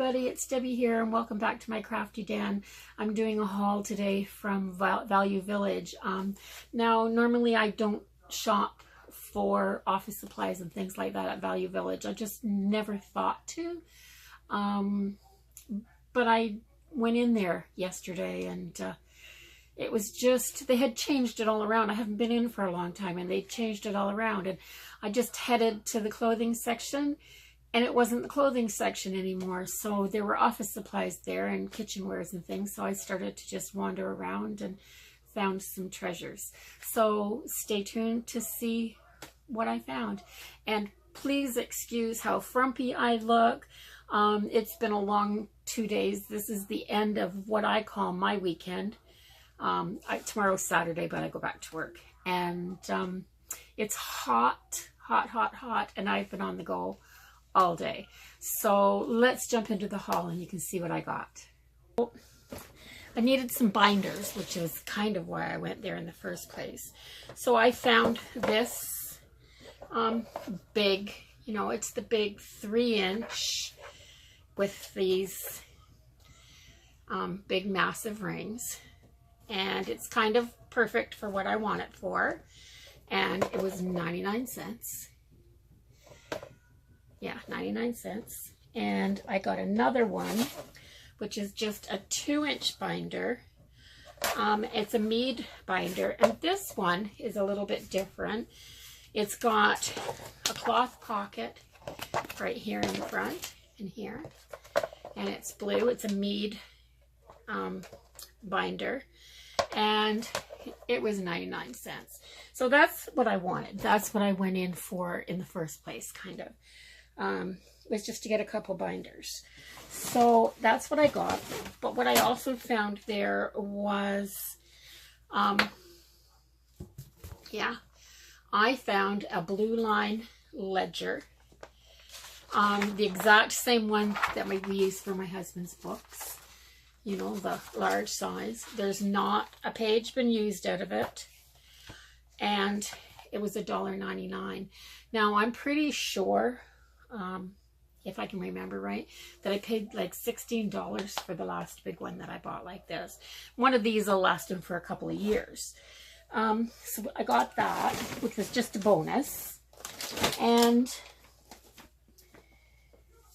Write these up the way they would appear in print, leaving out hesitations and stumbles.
everybody, it's Debbie here and welcome back to my Crafty Den. I'm doing a haul today from Value Village. Now normally I don't shop for office supplies and things like that at Value Village. I just never thought to. But I went in there yesterday and it was just, they had changed it all around. I haven't been in for a long time and they changed it all around, and I just headed to the clothing section and it wasn't the clothing section anymore. So there were office supplies there and kitchenwares and things. So I started to just wander around and found some treasures. So stay tuned to see what I found. And please excuse how frumpy I look. It's been a long 2 days. This is the end of what I call my weekend. Tomorrow's Saturday, but I go back to work. And it's hot, and I've been on the go all day. So let's jump into the haul and you can see what I got. I needed some binders, which is kind of why I went there in the first place. So I found this big, it's the big 3-inch with these big massive rings, and it's kind of perfect for what I want it for, and it was 99 cents. Yeah, 99 cents. And I got another one, which is just a 2-inch binder. It's a mead binder, and this one is a little bit different. It's got a cloth pocket right here in the front and here, and it's blue. It's a mead binder, and it was 99 cents. So that's what I wanted. That's what I went in for in the first place, kind of. Was just to get a couple binders. So that's what I got. But what I also found there was, I found a blue line ledger. The exact same one that we use for my husband's books. The large size. There's not a page been used out of it. And it was $1.99. Now I'm pretty sure, if I can remember right, that I paid like $16 for the last big one that I bought like this. One of these will last him for a couple of years. So I got that, which was just a bonus. And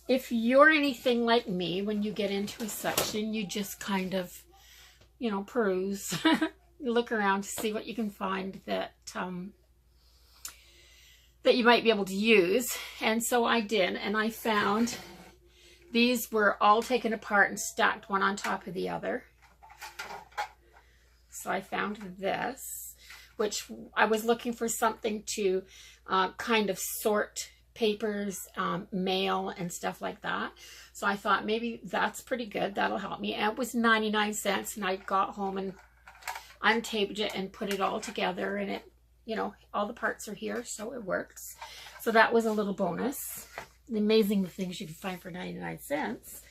if you're anything like me, when you get into a section, you just kind of, peruse, look around to see what you can find that that you might be able to use. And so I did, and I found these were all taken apart and stacked one on top of the other. So I found this, which I was looking for something to kind of sort papers, mail and stuff like that. So I thought maybe that's pretty good. That'll help me. And it was 99 cents, and I got home and untaped it and put it all together, and it, all the parts are here, so it works. So that was a little bonus. Amazing the things you can find for 99 cents.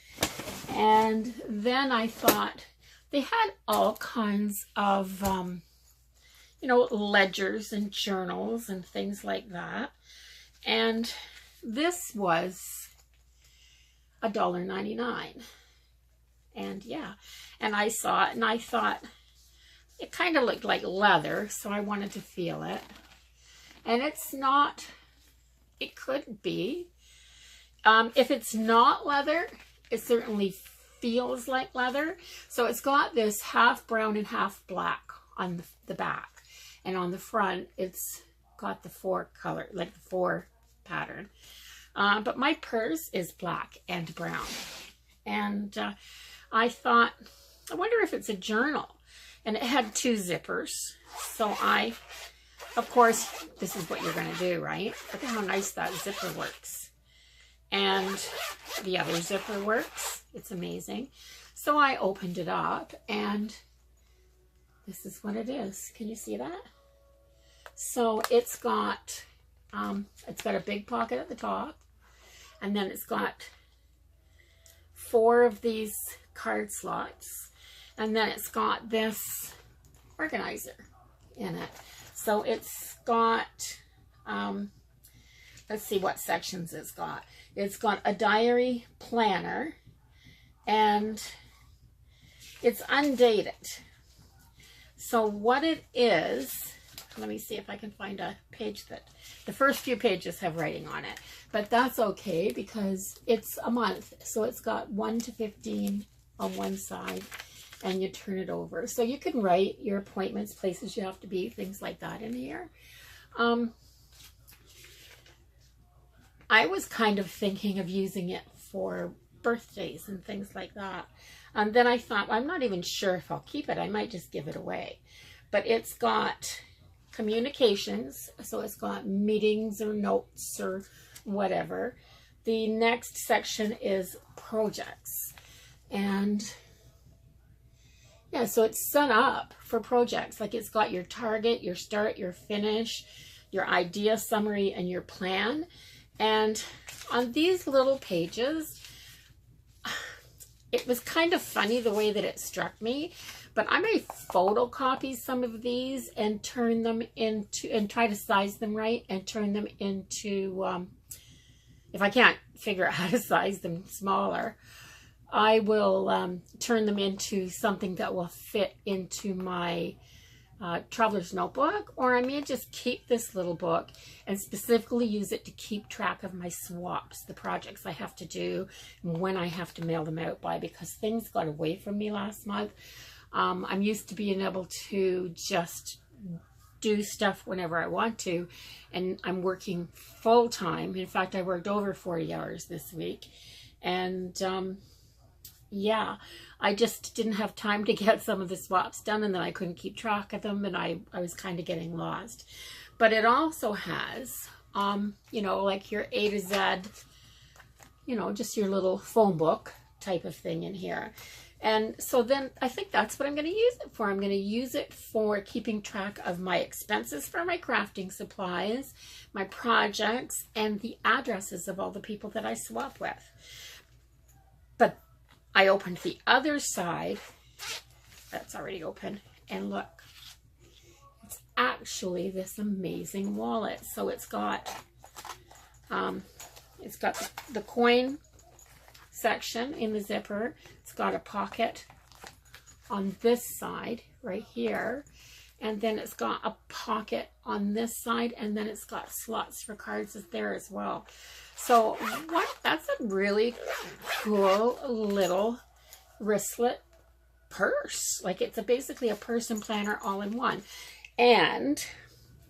And then I thought they had all kinds of, ledgers and journals and things like that. And this was $1.99. And yeah, and I saw it and I thought, it kind of looked like leather, so I wanted to feel it. And it's not, it could be. If it's not leather, it certainly feels like leather. So it's got this half brown and half black on the back. And on the front, it's got the 4 color, like the 4 pattern. But my purse is black and brown. And I thought, I wonder if it's a journal. And it had 2 zippers. So of course, this is what you're going to do, right? Look at how nice that zipper works. And the other zipper works. It's amazing. So I opened it up, and this is what it is. Can you see that? So it's got a big pocket at the top, and then it's got 4 of these card slots. And then it's got this organizer in it. So it's got, let's see what sections it's got. It's got a diary planner, and it's undated. So what it is, let me see if I can find a page that, the first few pages have writing on it, but that's okay because it's a month. So it's got 1 to 15 on one side, and you turn it over. So you can write your appointments, places you have to be, things like that in here. I was kind of thinking of using it for birthdays and things like that. And then I thought, I'm not even sure if I'll keep it. I might just give it away. But it's got communications, so it's got meetings or notes or whatever. The next section is projects. And yeah, so it's set up for projects. Like it's got your target, your start, your finish, your idea summary, and your plan. And on these little pages, it was kind of funny the way that it struck me, but I may photocopy some of these and turn them into, and try to size them right and turn them into, if I can't figure out how to size them smaller, I will turn them into something that will fit into my traveler's notebook, or I may just keep this little book and specifically use it to keep track of my swaps, the projects I have to do, and when I have to mail them out by, because things got away from me last month. I'm used to being able to just do stuff whenever I want to, and I'm working full time. In fact, I worked over 40 hours this week, and yeah, I just didn't have time to get some of the swaps done, and then I couldn't keep track of them, and I was kind of getting lost. But it also has, you know, like your A to Z, you know, just your little phone book type of thing in here. And so then I think that's what I'm going to use it for. I'm going to use it for keeping track of my expenses for my crafting supplies, my projects, and the addresses of all the people that I swap with. But I opened the other side. That's already open. And look, it's actually this amazing wallet. So it's got the coin section in the zipper. It's got a pocket on this side right here. And then it's got a pocket on this side. And then it's got slots for cards there as well. So that's a really cool little wristlet purse. Like it's basically a purse and planner all in one. And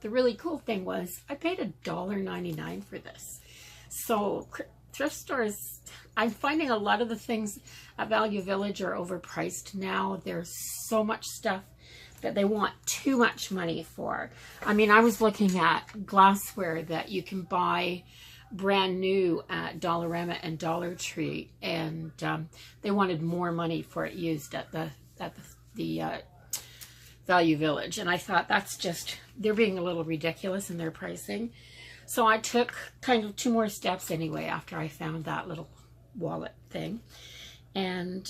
the really cool thing was I paid $1.99 for this. So thrift stores, I'm finding a lot of the things at Value Village are overpriced now. There's so much stuff that they want too much money for. I mean, I was looking at glassware that you can buy brand new at Dollarama and Dollar Tree, and they wanted more money for it used at the Value Village. And I thought that's just, they're being a little ridiculous in their pricing. So I took kind of 2 more steps anyway after I found that little wallet thing, and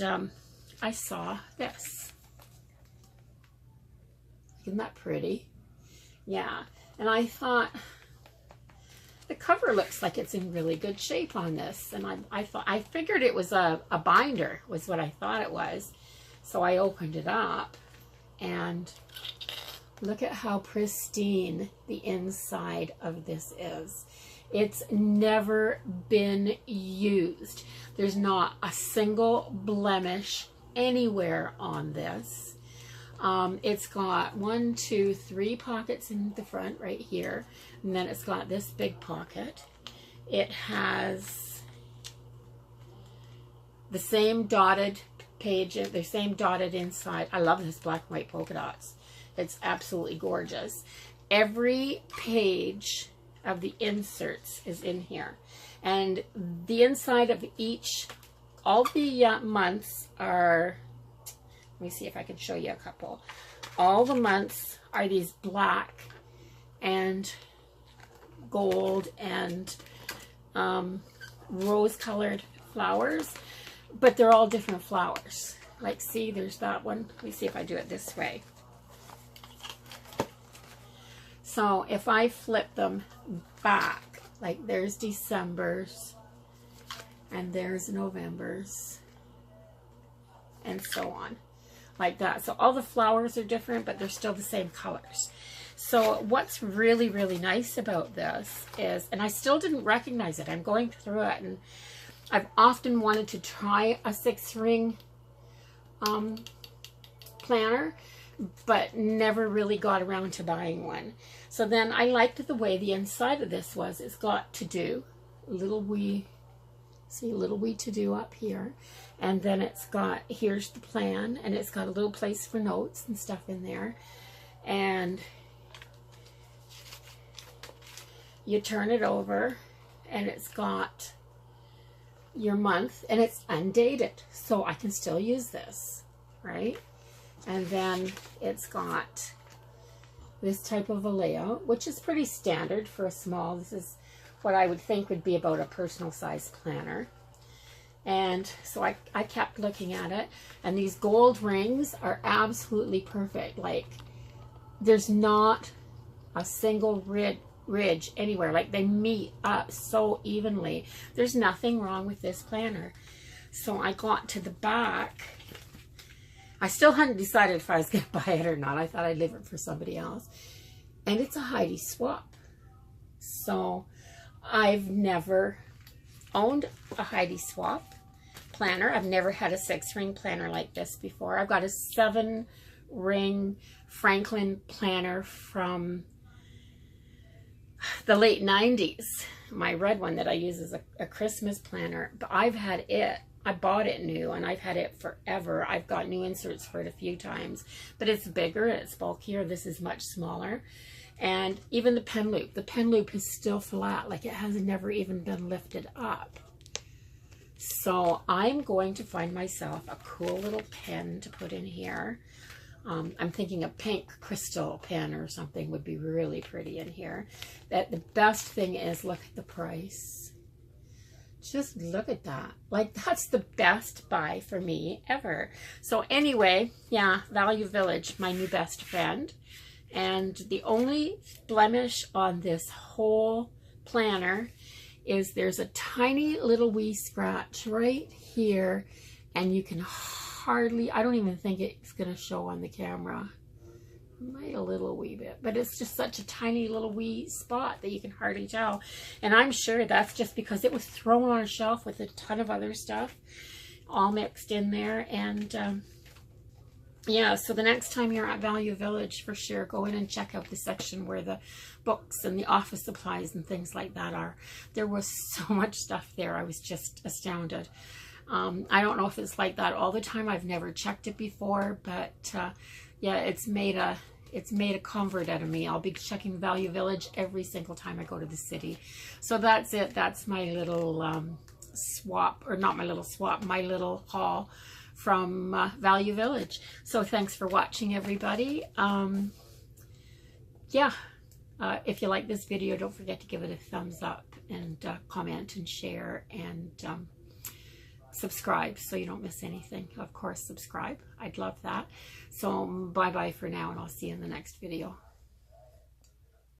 I saw this. Isn't that pretty? Yeah. And I thought, the cover looks like it's in really good shape on this. And I figured it was a binder, was what I thought it was. So I opened it up, and look at how pristine the inside of this is. It's never been used. There's not a single blemish anywhere on this. It's got 1, 2, 3 pockets in the front right here, and then it's got this big pocket. It has the same dotted page, the same dotted inside. I love this black and white polka dots. It's absolutely gorgeous. Every page of the inserts is in here, and the inside of each, all the months are, let me see if I can show you a couple. All the months are these black and gold and rose-colored flowers, but they're all different flowers. Like, see, there's that one. Let me see if I do it this way. So if I flip them back, like there's December's and there's November's. and so on, like that. So all the flowers are different, but they're still the same colors. So what's really, really nice about this is, and I still didn't recognize it. I'm going through it, and I've often wanted to try a 6-ring planner, but never really got around to buying one. So then I liked the way the inside of this was. It's got to do, little wee, see, little wee to do up here. And then it's got, here's the plan, and it's got a little place for notes and stuff in there. And you turn it over, and it's got your month, and it's undated, so I can still use this, right? And then it's got this type of a layout, which is pretty standard for a small. This is what I would think would be about a personal size planner. And so I kept looking at it, and these gold rings are absolutely perfect. Like, there's not a single ridge anywhere. Like, they meet up so evenly. There's nothing wrong with this planner. So I got to the back. I still hadn't decided if I was going to buy it or not. I thought I'd leave it for somebody else. And it's a Heidi swap. So I've never owned a Heidi swap planner. I've never had a 6-ring planner like this before. I've got a 7-ring Franklin planner from the late 90s. My red one that I use as a Christmas planner. But I've had it. I bought it new, and I've had it forever. I've got new inserts for it a few times. But it's bigger, it's bulkier. This is much smaller. And even the pen loop is still flat. Like, it has never even been lifted up. So I'm going to find myself a cool little pen to put in here. I'm thinking a pink crystal pen or something would be really pretty in here. That the best thing is, look at the price. Just look at that. Like, that's the best buy for me ever. So anyway, yeah, Value Village, my new best friend. And the only blemish on this whole planner is there's a tiny little wee scratch right here, and you can hardly, I don't even think it's going to show on the camera. Might a little wee bit, but it's just such a tiny little wee spot that you can hardly tell. And I'm sure that's just because it was thrown on a shelf with a ton of other stuff all mixed in there. And yeah, so the next time you're at Value Village, for sure, go in and check out the section where the books and the office supplies and things like that are. There was so much stuff there. I was just astounded. I don't know if it's like that all the time. I've never checked it before, but yeah, it's made a convert out of me. I'll be checking Value Village every single time I go to the city. So that's it. That's my little swap, or not my little swap, my little haul from Value Village. So thanks for watching, everybody. Yeah, if you like this video, don't forget to give it a thumbs up, and comment and share, and subscribe so you don't miss anything. Of course, subscribe. I'd love that. So bye-bye for now, and I'll see you in the next video.